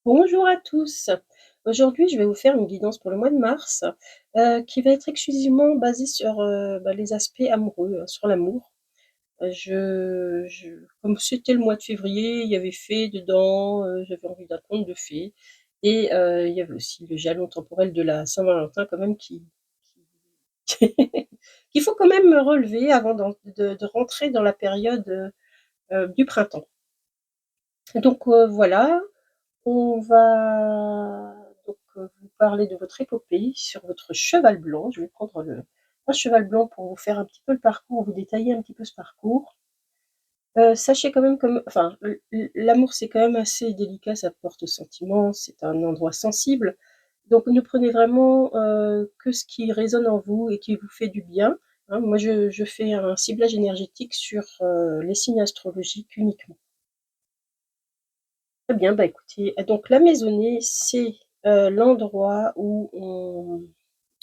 Bonjour à tous. Aujourd'hui, je vais vous faire une guidance pour le mois de mars, qui va être exclusivement basée sur, les aspects amoureux, sur l'amour. Je comme c'était le mois de février, il y avait fées dedans, j'avais envie d'un conte de fées et il y avait aussi le jalon temporel de la Saint-Valentin quand même qui qu'il faut quand même relever avant de rentrer dans la période, du printemps. Donc voilà. On va donc, vous parler de votre épopée sur votre cheval blanc. Je vais prendre un cheval blanc pour vous faire un petit peu le parcours, vous détailler un petit peu ce parcours. Sachez quand même comme enfin, l'amour, c'est quand même assez délicat, ça porte aux sentiments, c'est un endroit sensible. Donc ne prenez vraiment, que ce qui résonne en vous et qui vous fait du bien, hein. Moi, je fais un ciblage énergétique sur, les signes astrologiques uniquement. Très bien, bah, écoutez, donc la maisonnée, c'est, l'endroit où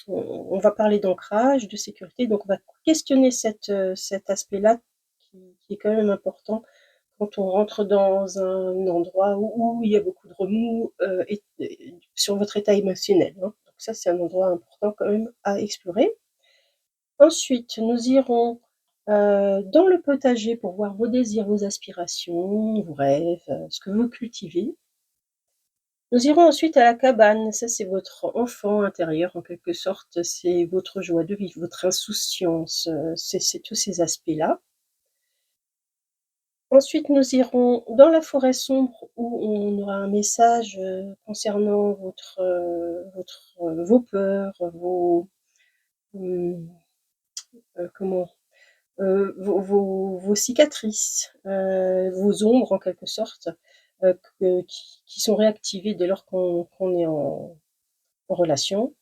on va parler d'ancrage, de sécurité, donc on va questionner cet aspect-là qui est quand même important quand on rentre dans un endroit où il y a beaucoup de remous, et sur votre état émotionnel, hein. Donc ça, c'est un endroit important quand même à explorer. Ensuite, nous irons, dans le potager pour voir vos désirs, vos aspirations, vos rêves, ce que vous cultivez. Nous irons ensuite à la cabane. Ça, c'est votre enfant intérieur en quelque sorte, c'est votre joie de vivre, votre insouciance, c'est tous ces aspects-là. Ensuite, nous irons dans la forêt sombre où on aura un message, concernant vos peurs, mmh, comment? Vos cicatrices, vos ombres en quelque sorte, que qui sont réactivées dès lors qu'on est en relation.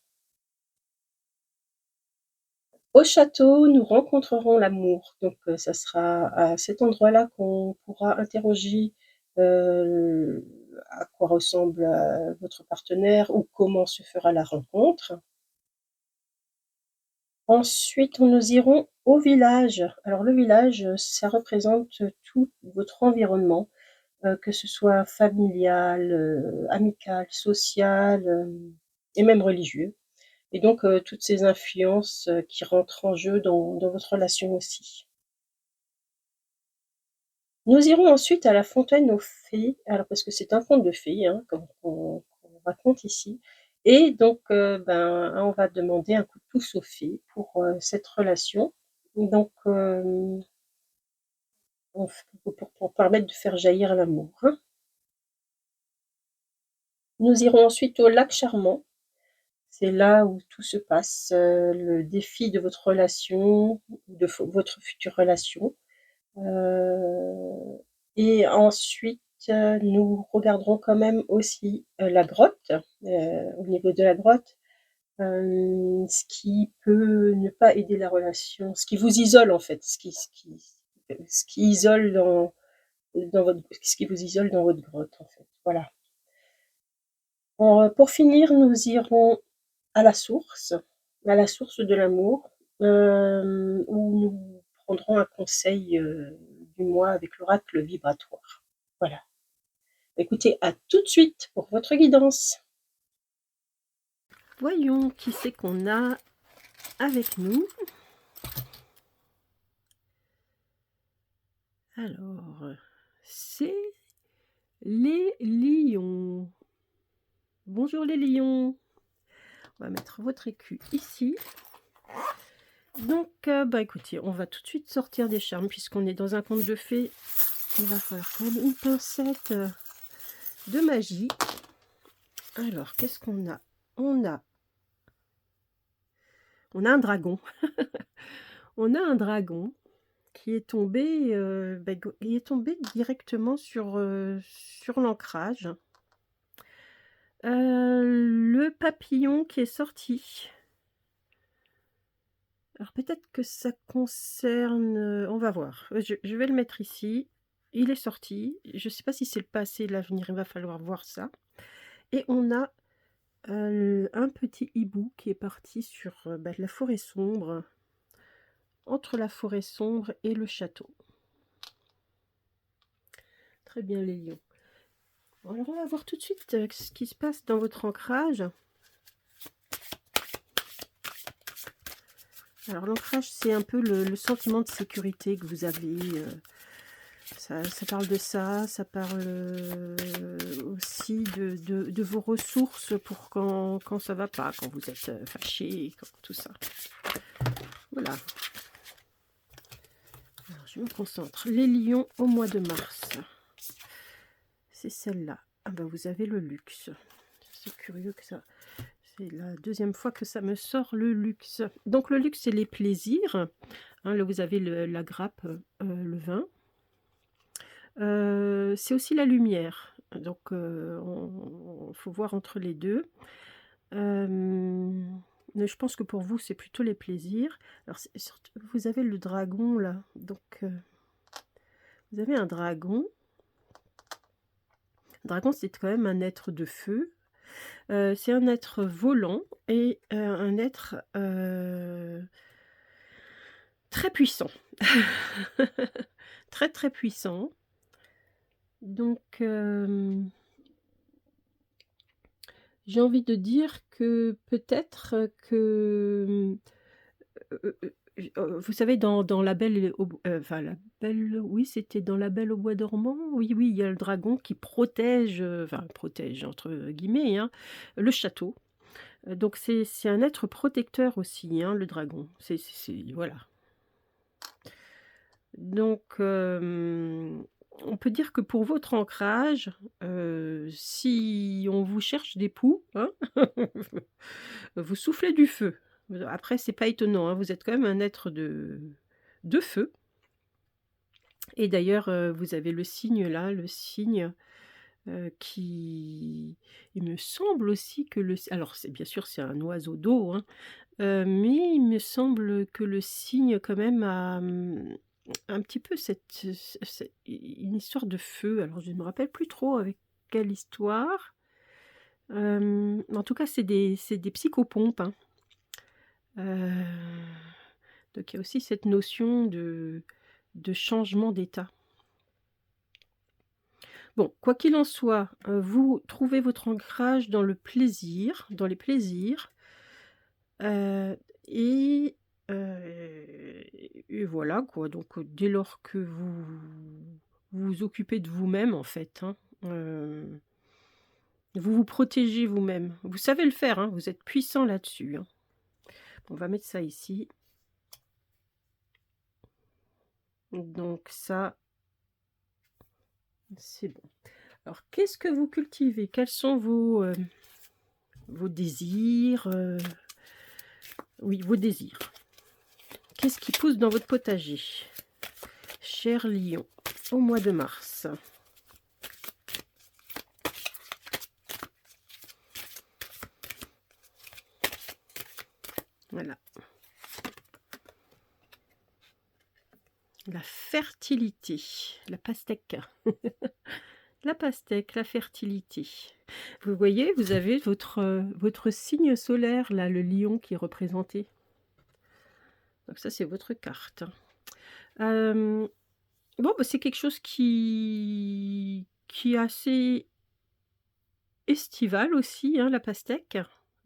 Au château, nous rencontrerons l'amour, donc ça sera à cet endroit-là qu'on pourra interroger, heu, à quoi ressemble, votre partenaire ou comment se fera la rencontre. Ensuite, nous irons au village. Alors le village, ça représente tout votre environnement, que ce soit familial, amical, social, et même religieux. Et donc, toutes ces influences, qui rentrent en jeu dans votre relation aussi. Nous irons ensuite à la fontaine aux fées, alors parce que c'est un conte de fées, hein, comme qu'on raconte ici et donc, on va demander un coup de pouce aux fées pour, cette relation. Donc, on f pour permettre de faire jaillir l'amour, hein. Nous irons ensuite au lac Charmant. C'est là où tout se passe, le défi de votre relation, de votre future relation. Heu et ensuite, nous regarderons quand même aussi, la grotte, au niveau de la grotte, ce qui peut ne pas aider la relation, ce qui vous isole en fait, ce qui isole dans votre ce qui vous isole dans votre grotte en fait, voilà. Pour finir, nous irons à à la source de l'amour, où nous prendrons un conseil, du mois avec l'oracle vibratoire. Voilà. Écoutez, à tout de suite pour votre guidance. Voyons qui c'est qu'on a avec nous. Alors, c'est les lions. Bonjour les lions. On va mettre votre écu ici. Donc, écoutez, on va tout de suite sortir des charmes puisqu'on est dans un conte de fées. Il va falloir quand même une pincette, de magie. Alors, qu'est-ce qu'on a? On a on a un dragon. On a un dragon qui est tombé, il est tombé directement sur l'ancrage. Le papillon qui est sorti. Alors peut-être que ça concerne, on va voir. Je vais le mettre ici. Il est sorti. Je ne sais pas si c'est le passé, l'avenir, il va falloir voir ça. Et on a, un petit hibou qui est parti sur, la forêt sombre, entre la forêt sombre et le château. Très bien les lions. Alors, on va voir tout de suite ce qui se passe dans votre ancrage. Alors, l'ancrage, c'est un peu le sentiment de sécurité que vous avez. Ça parle de ça, ça parle aussi de vos ressources pour quand ça va pas, quand vous êtes fâché, tout ça. Voilà. Alors, je me concentre. Les lions au mois de mars. C'est celle-là. Ah ben, vous avez le luxe. C'est curieux que ça... C'est la deuxième fois que ça me sort le luxe. Donc, le luxe, c'est les plaisirs. Hein, là, vous avez la grappe, le vin. C'est aussi la lumière. Donc, il faut voir entre les deux. Mais je pense que pour vous, c'est plutôt les plaisirs. Alors, vous avez le dragon, là. Donc, vous avez un dragon. Le dragon, c'est quand même un être de feu. C'est un être volant et un être très puissant. Très, très puissant. Donc, j'ai envie de dire que peut-être que... vous savez, dans La Belle au enfin La Belle, oui, c'était dans La Belle au bois dormant. Oui, oui, il y a le dragon qui protège, enfin protège entre guillemets, hein, le château. Donc c'est un être protecteur aussi, hein, le dragon. Voilà. Donc, on peut dire que pour votre ancrage, si on vous cherche des poux, hein, vous soufflez du feu. Après, c'est pas étonnant, hein, vous êtes quand même un être de feu. Et d'ailleurs, vous avez le signe là, le signe qui... Il me semble aussi que le... Alors, bien sûr, c'est un oiseau d'eau, hein, mais il me semble que le cygne quand même a un petit peu une histoire de feu. Alors je ne me rappelle plus trop avec quelle histoire. En tout cas, c'est des psychopompes, hein. Donc il y a aussi cette notion de changement d'état. Bon, quoi qu'il en soit, vous trouvez votre ancrage dans le plaisir, dans les plaisirs. Et voilà quoi, donc dès lors que vous vous occupez de vous-même en fait, hein, vous vous protégez vous-même. Vous savez le faire, hein, vous êtes puissant là-dessus, hein. On va mettre ça ici. Donc ça, c'est bon. Alors qu'est-ce que vous cultivez? Quels sont vos désirs? Oui, vos désirs. Qu'est-ce qui pousse dans votre potager? Cher lion, au mois de mars. Voilà. La fertilité, la pastèque. La pastèque, la fertilité. Vous voyez, vous avez votre signe solaire, là, le lion qui est représenté. Donc ça, c'est votre carte. Bon, bah, c'est quelque chose qui est assez estival aussi, hein, la pastèque.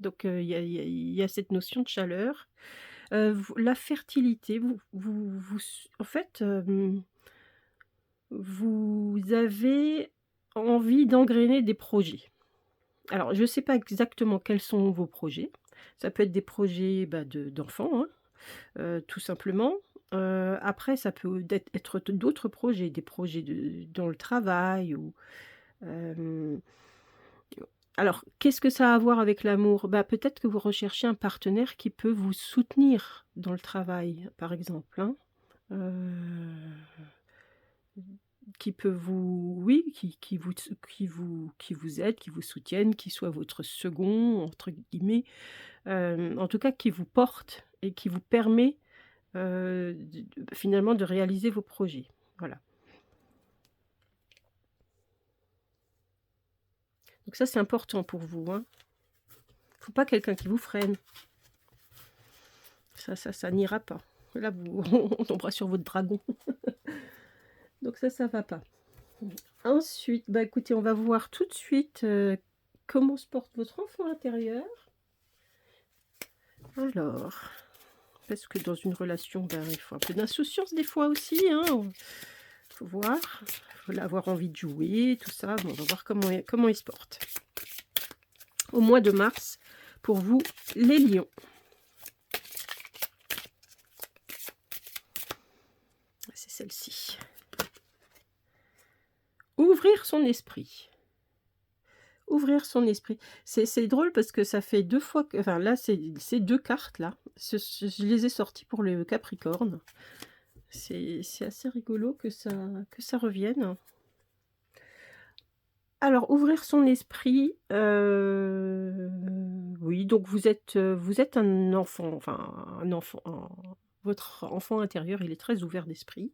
Donc, il y a cette notion de chaleur. La fertilité, en fait, vous avez envie d'engrainer des projets. Alors, je ne sais pas exactement quels sont vos projets. Ça peut être des projets d'enfants, hein, tout simplement. Après, ça peut être d'autres projets, des projets dans le travail. Alors, qu'est-ce que ça a à voir avec l'amour? Peut-être que vous recherchez un partenaire qui peut vous soutenir dans le travail, par exemple, hein. Qui peut oui, qui vous aide, qui vous soutienne, qui soit votre second, entre guillemets, en tout cas qui vous porte et qui vous permet, finalement de réaliser vos projets. Voilà. Donc ça, c'est important pour vous, hein. Faut pas quelqu'un qui vous freine. Ça n'ira pas. Là, on tombera sur votre dragon. Donc ça va pas. Ensuite, bah écoutez, on va voir tout de suite comment se porte votre enfant intérieur. Alors, parce que dans une relation, ben, il faut un peu d'insouciance des fois aussi, hein. Faut voir, faut avoir envie de jouer, tout ça. Bon, on va voir comment il se porte. Au mois de mars, pour vous, les lions. C'est celle-ci. Ouvrir son esprit. Ouvrir son esprit. C'est drôle parce que ça fait 2 fois que... Enfin, là, c'est 2 cartes, là. Je les ai sorties pour le Capricorne. C'est assez rigolo que ça revienne. Alors, ouvrir son esprit, oui, donc vous êtes un enfant, enfin un enfant, votre enfant intérieur, il est très ouvert d'esprit.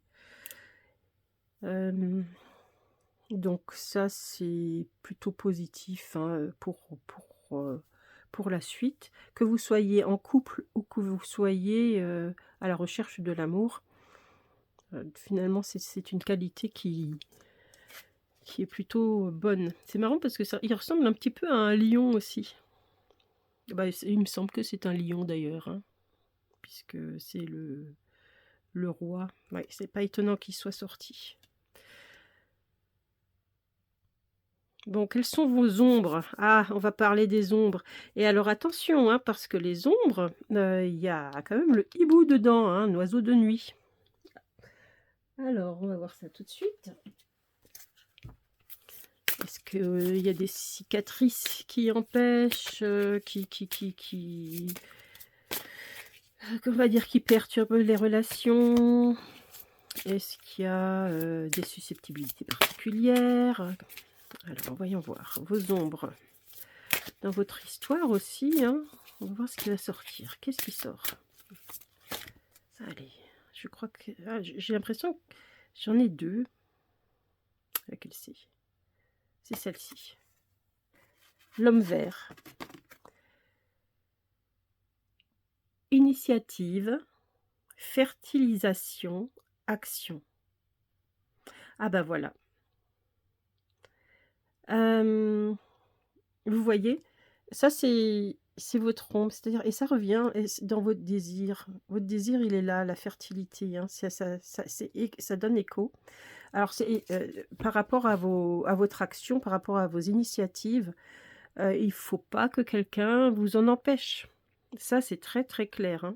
Donc ça, c'est plutôt positif, hein, pour la suite. Que vous soyez en couple ou que vous soyez à la recherche de l'amour, finalement, c'est une qualité qui est plutôt bonne. C'est marrant parce que il ressemble un petit peu à un lion aussi. Bah, il me semble que c'est un lion d'ailleurs, hein, puisque c'est le roi. Ouais, c'est pas étonnant qu'il soit sorti. Bon, quelles sont vos ombres? Ah, on va parler des ombres. Et alors attention, hein, parce que les ombres, il y a quand même le hibou dedans, hein, un oiseau de nuit. Alors, on va voir ça tout de suite. Est-ce qu'il y a des cicatrices qui empêchent, on va dire, qui perturbent les relations? Est-ce qu'il y a des susceptibilités particulières? Alors, voyons voir. Vos ombres. Dans votre histoire aussi, hein, on va voir ce qui va sortir. Qu'est-ce qui sort? Allez, je crois que... Ah, j'ai l'impression que j'en ai 2. Laquelle c'est? C'est celle-ci. L'homme vert. Initiative, fertilisation, action. Ah bah voilà. Vous voyez, ça c'est votre ombre, c'est-à-dire, et ça revient dans votre désir. Votre désir, il est là, la fertilité, hein, ça donne écho. Alors c'est par rapport à votre action, par rapport à vos initiatives, il ne faut pas que quelqu'un vous en empêche. Ça, c'est très très clair, hein.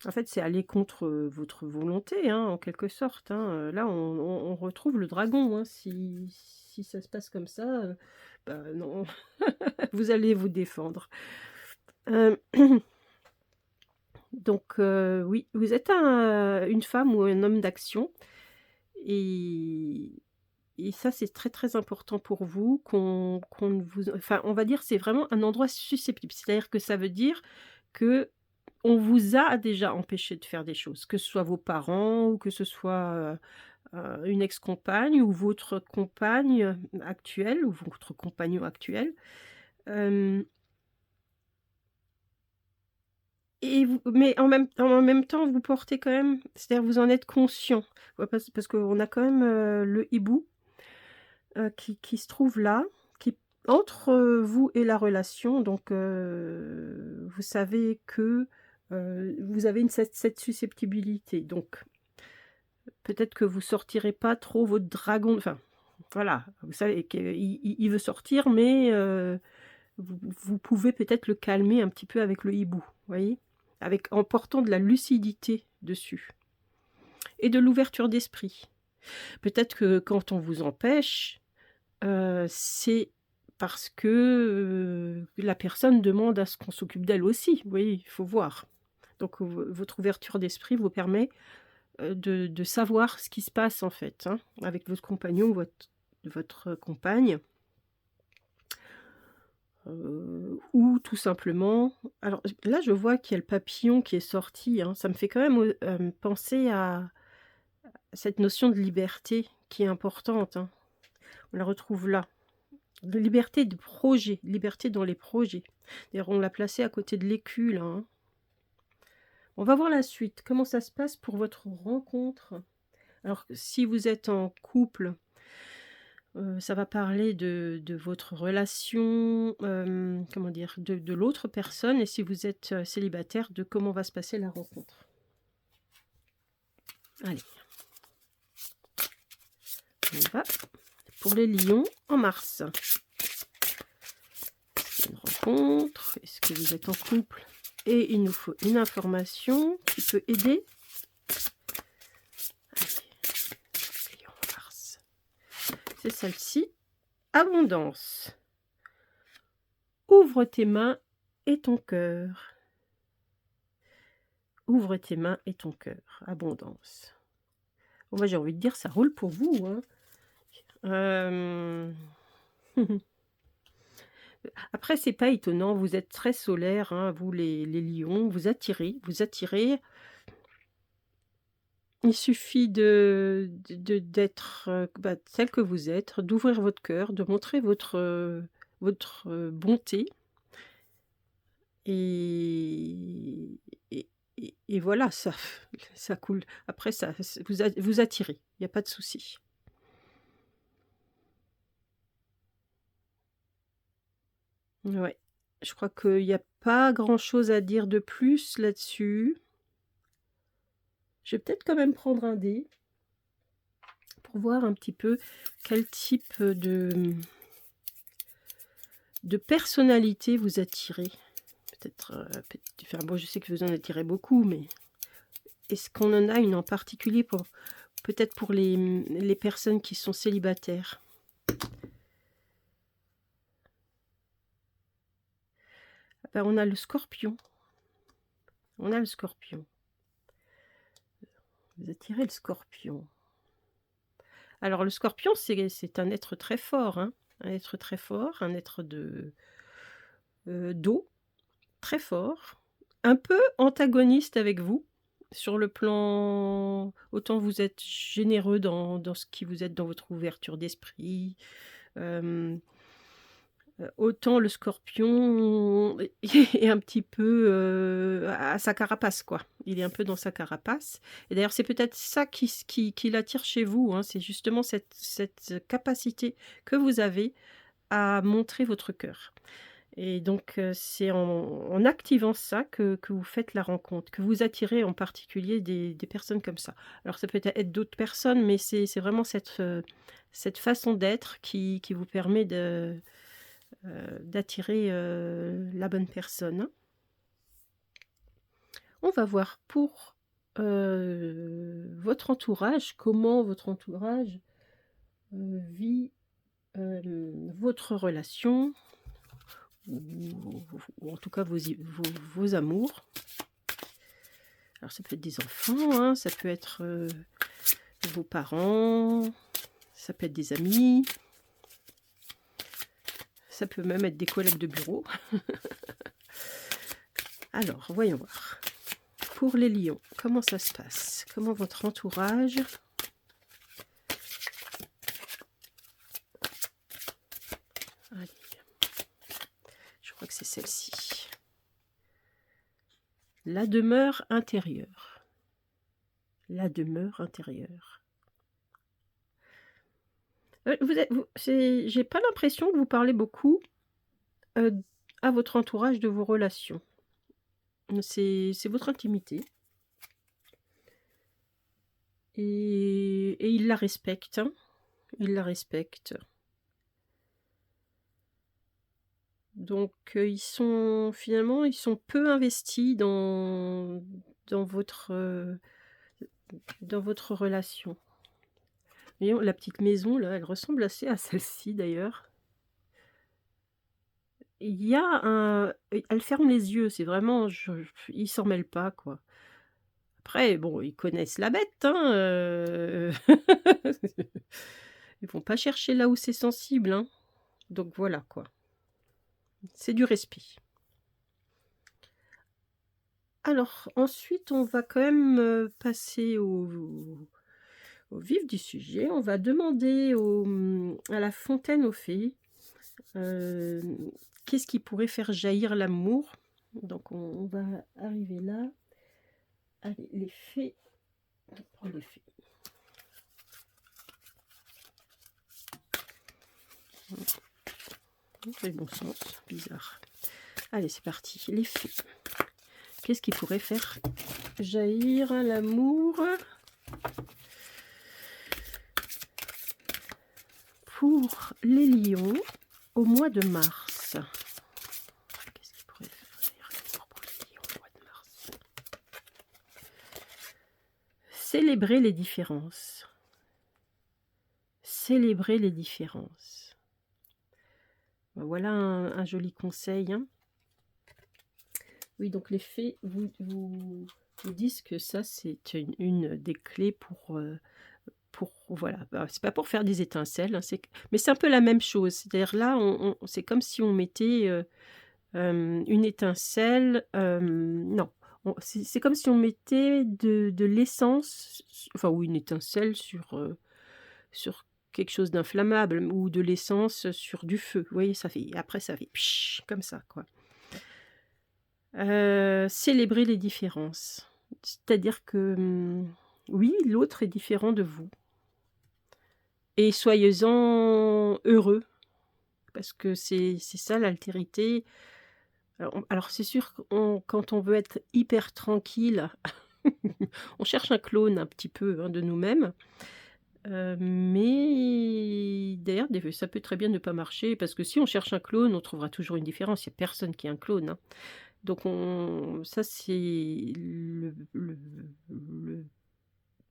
En fait, c'est aller contre votre volonté, hein, en quelque sorte, hein. Là, on retrouve le dragon, hein. Si ça se passe comme ça, bah non, vous allez vous défendre. Donc, oui, vous êtes une femme ou un homme d'action. Et ça, c'est très très important pour vous qu'on ne vous... Enfin, on va dire, c'est vraiment un endroit susceptible. C'est-à-dire que ça veut dire que on vous a déjà empêché de faire des choses, que ce soit vos parents ou que ce soit une ex-compagne ou votre compagne actuelle ou votre compagnon actuel. Mais en même temps, vous portez quand même, c'est-à-dire vous en êtes conscient. Ouais, parce qu'on a quand même le hibou qui se trouve là, qui entre vous et la relation. Donc, vous savez que vous avez cette susceptibilité. Donc, peut-être que vous sortirez pas trop votre dragon. Enfin, voilà, vous savez qu'il veut sortir, mais vous pouvez peut-être le calmer un petit peu avec le hibou, vous voyez, en portant de la lucidité dessus et de l'ouverture d'esprit. Peut-être que quand on vous empêche, c'est parce que la personne demande à ce qu'on s'occupe d'elle aussi. Vous voyez, il faut voir. Donc, votre ouverture d'esprit vous permet de savoir ce qui se passe, en fait, hein, avec votre compagnon ou votre compagne. Ou tout simplement... Alors là, je vois qu'il y a le papillon qui est sorti, hein. Ça me fait quand même penser à cette notion de liberté qui est importante, hein. On la retrouve là. De liberté de projet, liberté dans les projets. D'ailleurs, on l'a placé à côté de l'écu, là, hein. On va voir la suite. Comment ça se passe pour votre rencontre Alors si vous êtes en couple, ça va parler de votre relation, comment dire? De l'autre personne, et si vous êtes, célibataire, de comment va se passer la rencontre. Allez, on y va. Pour les lions en mars. C'est une rencontre. Est-ce que vous êtes en couple? Et il nous faut une information qui peut aider. Allez, lion en mars. C'est celle-ci. Abondance. Ouvre tes mains et ton cœur. Ouvre tes mains et ton cœur. Abondance. Bon, moi, j'ai envie de dire, ça roule pour vous, hein. Après, c'est pas étonnant, vous êtes très solaire, hein, vous les lions, vous attirez. Il suffit d'être tel que vous êtes, d'ouvrir votre cœur, de montrer votre bonté. Et, et voilà, ça coule. Après, vous attirez, il n'y a pas de souci. Ouais, je crois qu'il n'y a pas grand-chose à dire de plus là-dessus. Je vais peut-être quand même prendre un dé pour voir un petit peu quel type de personnalité vous attirez. Peut-être, enfin bon, je sais que vous en attirez beaucoup, mais est-ce qu'on en a une en particulier peut-être pour les personnes qui sont célibataires? Ben, on a le scorpion. On a le scorpion. Vous attirez le scorpion. Alors le scorpion, c'est un être très fort, hein, un être très fort, un être d'eau, très fort, un peu antagoniste avec vous, sur le plan, autant vous êtes généreux dans ce qui vous êtes, dans votre ouverture d'esprit, autant le scorpion est un petit peu à sa carapace, quoi. Il est un peu dans sa carapace. Et d'ailleurs, c'est peut-être ça qui l'attire chez vous, hein. C'est justement cette capacité que vous avez à montrer votre cœur. Et donc, c'est en activant ça que vous faites la rencontre, que vous attirez en particulier des personnes comme ça. Alors ça peut être d'autres personnes, mais c'est vraiment cette façon d'être qui vous permet d'attirer la bonne personne. On va voir pour votre entourage, comment votre entourage vit votre relation, ou en tout cas vos amours. Alors ça peut être des enfants, hein, ça peut être vos parents, ça peut être des amis, ça peut même être des collègues de bureau. Alors, voyons voir. Pour les lions, comment ça se passe? Comment votre entourage Allez. Je crois que c'est celle-ci. La demeure intérieure. La demeure intérieure. J'ai pas l'impression que vous parlez beaucoup à votre entourage de vos relations. C'est votre intimité. Et ils la respectent. Hein. Ils la respectent. Donc ils sont peu investis dans votre relation. Voyons, la petite maison là, elle ressemble assez à celle-ci d'ailleurs. Il y a elle ferme les yeux, c'est vraiment, ils s'en mêlent pas, quoi. Après, bon, ils connaissent la bête, hein. Ils vont pas chercher là où c'est sensible, hein. Donc voilà, quoi. C'est du respect. Alors, ensuite, on va quand même passer au vif du sujet. On va demander à la fontaine aux fées qu'est-ce qui pourrait faire jaillir l'amour. Donc, on va arriver là. Allez, les fées. On prend les fées. Dans le bon sens, bizarre. Allez, c'est parti. Les fées. Qu'est-ce qui pourrait faire jaillir l'amour pour les lions au mois de mars? Qu'est-ce qui pourrait faire jaillir l'amour pour les lions au mois de mars? Célébrer les différences. Célébrer les différences. Voilà un joli conseil. Hein. Oui, donc les fées vous disent que ça, c'est une des clés pour voilà, c'est pas pour faire des étincelles, hein, mais c'est un peu la même chose. C'est-à-dire là, c'est comme si on mettait une étincelle. Non, c'est comme si on mettait de l'essence, enfin, ou une étincelle sur quelque chose d'inflammable, ou de l'essence sur du feu. Vous voyez, après ça fait psh, comme ça, quoi. Célébrer les différences. C'est-à-dire que, oui, l'autre est différent de vous. Et soyez-en heureux, parce que c'est ça l'altérité. Alors c'est sûr que quand on veut être hyper tranquille, on cherche un clone un petit peu, hein, de nous-mêmes. Mais d'ailleurs, ça peut très bien ne pas marcher, parce que si on cherche un clone, on trouvera toujours une différence. Il n'y a personne qui est un clone. Hein. Donc ça, c'est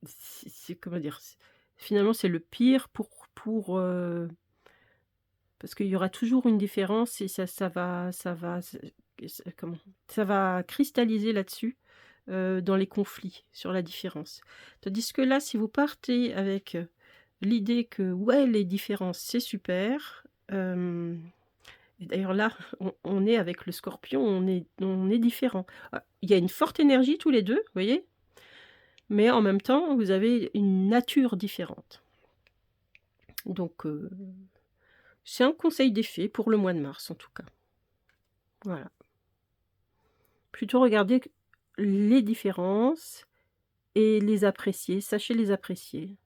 c'est comment dire, finalement, c'est le pire parce qu'il y aura toujours une différence, et ça va cristalliser là-dessus, dans les conflits sur la différence. Tandis que là, si vous partez avec l'idée que ouais, les différences, c'est super. Et d'ailleurs là, on est avec le Scorpion, on est différents. Il y a une forte énergie tous les deux, vous voyez, mais en même temps, vous avez une nature différente. Donc, c'est un conseil des fées pour le mois de mars, en tout cas. Voilà. Plutôt regarder les différences et les apprécier. Sachez les apprécier.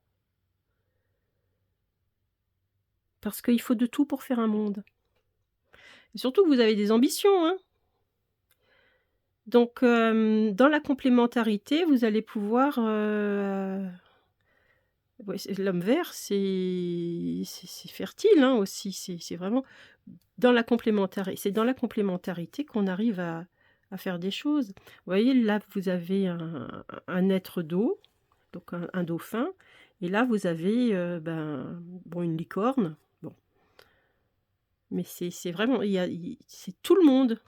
Parce qu'il faut de tout pour faire un monde. Et surtout que vous avez des ambitions, hein. Donc, dans la complémentarité, vous allez pouvoir... ouais, l'homme vert, c'est fertile, hein, aussi. C'est vraiment... C'est dans la complémentarité qu'on arrive à faire des choses. Vous voyez, là, vous avez un être d'eau, donc un dauphin, et là, vous avez une licorne. Bon. Mais c'est vraiment... c'est tout le monde.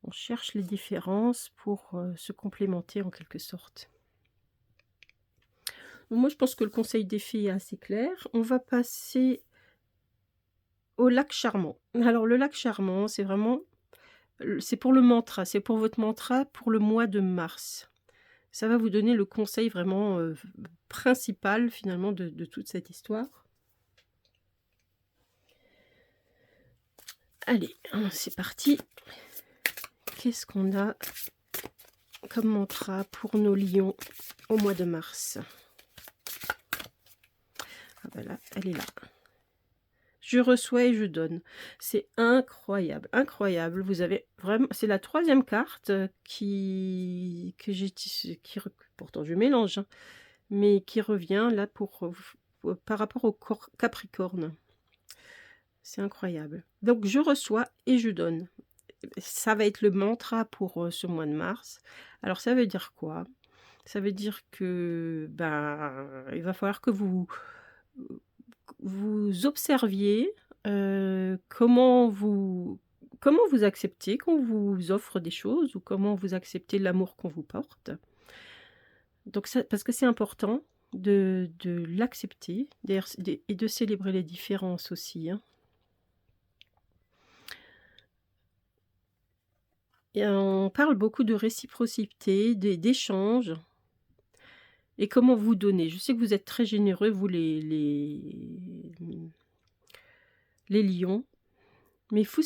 On cherche les différences pour se complémenter en quelque sorte. Donc moi, je pense que le conseil des filles est assez clair. On va passer au lac charmant. Alors, le lac charmant, c'est vraiment... C'est pour le mantra, c'est pour votre mantra pour le mois de mars. Ça va vous donner le conseil vraiment principal, finalement, de toute cette histoire. Allez, c'est parti. Qu'est-ce qu'on a comme mantra pour nos lions au mois de mars? Ah ben là, elle est là. Je reçois et je donne. C'est incroyable, incroyable. Vous avez vraiment... C'est la 3e carte pourtant je mélange, hein, mais qui revient là par rapport au Capricorne. C'est incroyable. Donc, je reçois et je donne. Ça va être le mantra pour ce mois de mars. Alors, ça veut dire quoi? Ça veut dire que il va falloir que vous observiez comment vous acceptez qu'on vous offre des choses, ou comment vous acceptez l'amour qu'on vous porte. Donc ça, parce que c'est important de l'accepter, et de célébrer les différences aussi. Hein. Et on parle beaucoup de réciprocité, d'échange, et comment vous donner. Je sais que vous êtes très généreux, vous les lions, mais il faut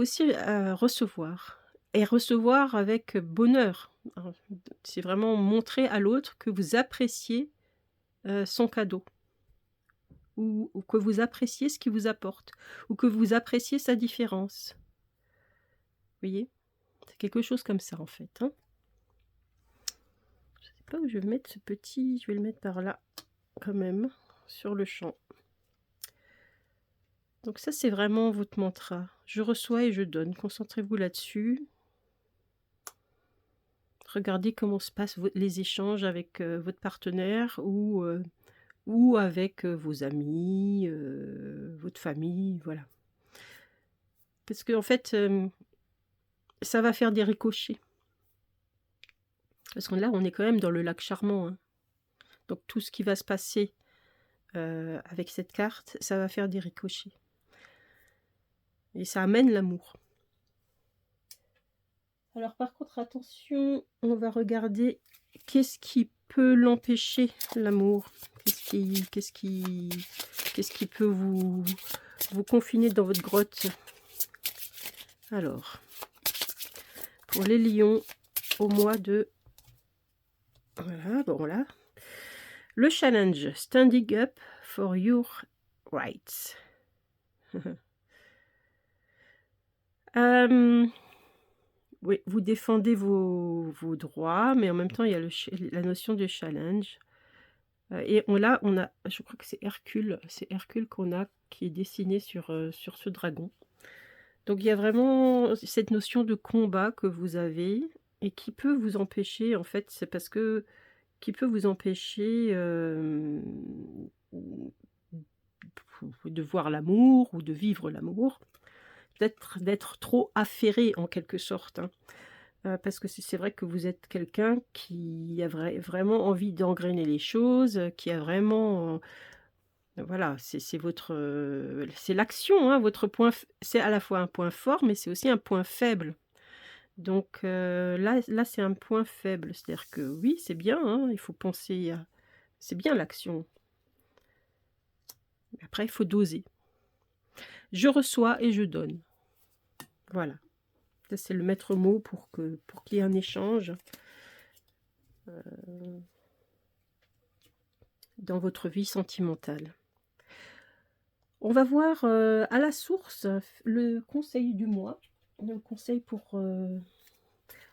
aussi recevoir, et recevoir avec bonheur. C'est vraiment montrer à l'autre que vous appréciez son cadeau. ou que vous appréciez ce qu'il vous apporte, ou que vous appréciez sa différence. Vous voyez? C'est quelque chose comme ça, en fait, hein. Je sais pas où je vais mettre ce petit, je vais le mettre par là, quand même, sur le champ. Donc ça, c'est vraiment votre mantra. Je reçois et je donne. Concentrez-vous là-dessus. Regardez comment se passent les échanges avec votre partenaire ou avec vos amis, votre famille, voilà. Parce qu'en fait, ça va faire des ricochets. Parce que là, on est quand même dans le lac charmant, hein. Donc tout ce qui va se passer avec cette carte, ça va faire des ricochets. Et ça amène l'amour. Alors par contre, attention, on va regarder qu'est-ce qui peut l'empêcher, l'amour. Qu'est-ce qui peut vous confiner dans votre grotte. Alors, pour les lions, au mois de... Voilà, bon là. Le challenge, standing up for your rights. Oui, vous défendez vos droits, mais en même temps, il y a la notion de challenge. Et on a, je crois que c'est Hercule qu'on a, qui est dessiné sur ce dragon. Donc il y a vraiment cette notion de combat que vous avez, et qui peut vous empêcher, en fait, c'est parce que, qui peut vous empêcher de voir l'amour, ou de vivre l'amour, peut-être d'être trop affairé en quelque sorte, hein. Parce que c'est vrai que vous êtes quelqu'un qui a vraiment envie d'engrainer les choses, qui a vraiment... voilà, c'est votre... c'est l'action, hein, votre point... c'est à la fois un point fort, mais c'est aussi un point faible. Donc là c'est un point faible. C'est-à-dire que oui, c'est bien, hein, il faut penser à... C'est bien l'action. Après, il faut doser. Je reçois et je donne. Voilà. Ça, c'est le maître mot pour qu'il y ait un échange dans votre vie sentimentale. On va voir à la source le conseil du mois. Le conseil pour...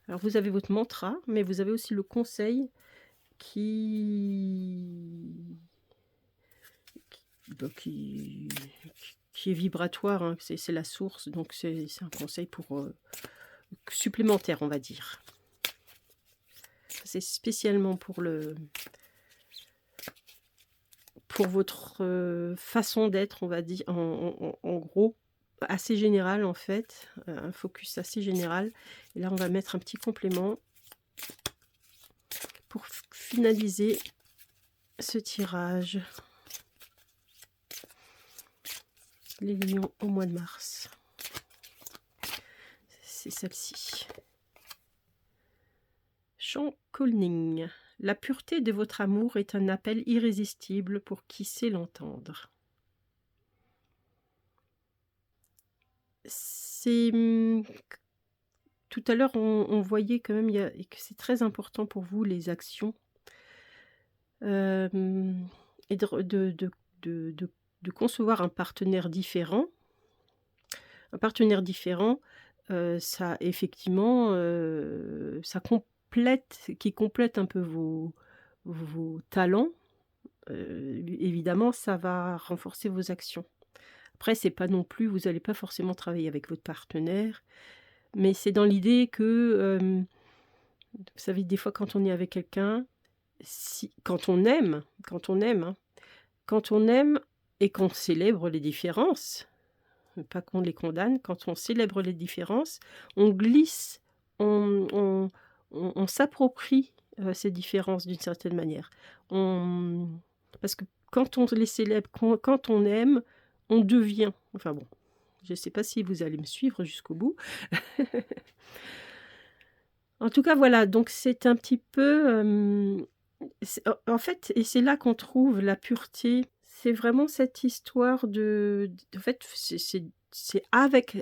Alors, vous avez votre mantra, mais vous avez aussi le conseil qui est vibratoire, hein. C'est la source, donc c'est un conseil pour supplémentaire, on va dire. C'est spécialement pour votre façon d'être, on va dire, en gros, assez général en fait, un focus assez général. Et là, on va mettre un petit complément pour finaliser ce tirage. Les lions au mois de mars. C'est celle-ci. Sean Colning. La pureté de votre amour est un appel irrésistible pour qui sait l'entendre. C'est... Tout à l'heure, on voyait quand même que c'est très important pour vous, les actions. Et de concevoir un partenaire différent. Un partenaire différent, ça, effectivement, ça complète un peu vos talents. Évidemment, ça va renforcer vos actions. Après, c'est pas non plus, vous n'allez pas forcément travailler avec votre partenaire, mais c'est dans l'idée que, vous savez, des fois, quand on est avec quelqu'un, quand on aime, hein, quand on aime et qu'on célèbre les différences, pas qu'on les condamne, quand on célèbre les différences, on glisse, on s'approprie ces différences d'une certaine manière. Parce que quand on les célèbre, quand on aime, on devient. Enfin bon, je ne sais pas si vous allez me suivre jusqu'au bout. En tout cas, voilà, donc c'est un petit peu... en fait, et c'est là qu'on trouve la pureté. C'est vraiment cette histoire en fait,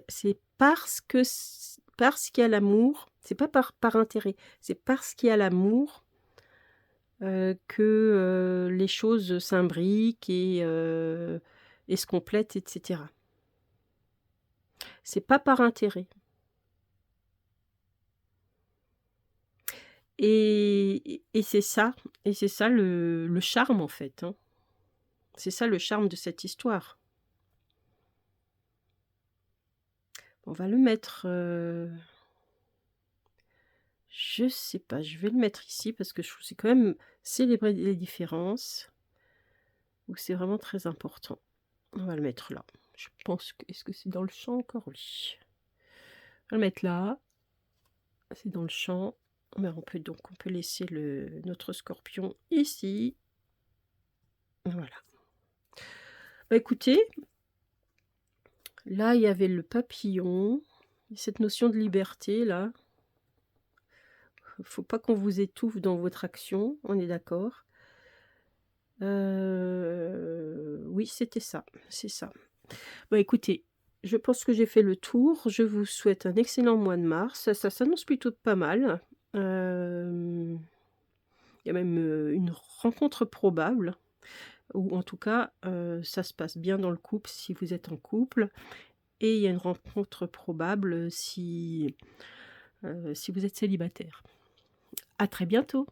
c'est parce qu'il y a l'amour, c'est pas par intérêt, c'est parce qu'il y a l'amour que, les choses s'imbriquent et se complètent et cetera. C'est pas par intérêt et c'est ça le charme, en fait, hein. C'est ça le charme de cette histoire. On va le mettre, je sais pas, je vais le mettre ici parce que je trouve que c'est quand même célébrer les différences, où c'est vraiment très important. On va le mettre là. Je pense que est-ce que c'est dans le champ encore? Oui. On va le mettre là, c'est dans le champ. Mais on peut laisser notre scorpion ici. Voilà. Bah, écoutez, là, il y avait le papillon, cette notion de liberté là. Faut pas qu'on vous étouffe dans votre action, on est d'accord? Oui, c'était ça, c'est ça. Bah, écoutez, je pense que j'ai fait le tour. Je vous souhaite un excellent mois de mars. Ça s'annonce plutôt pas mal. Hem, il y a même, une rencontre probable ou en tout cas, ça se passe bien dans le couple si vous êtes en couple et il y a une rencontre probable, si vous êtes célibataire. À très bientôt.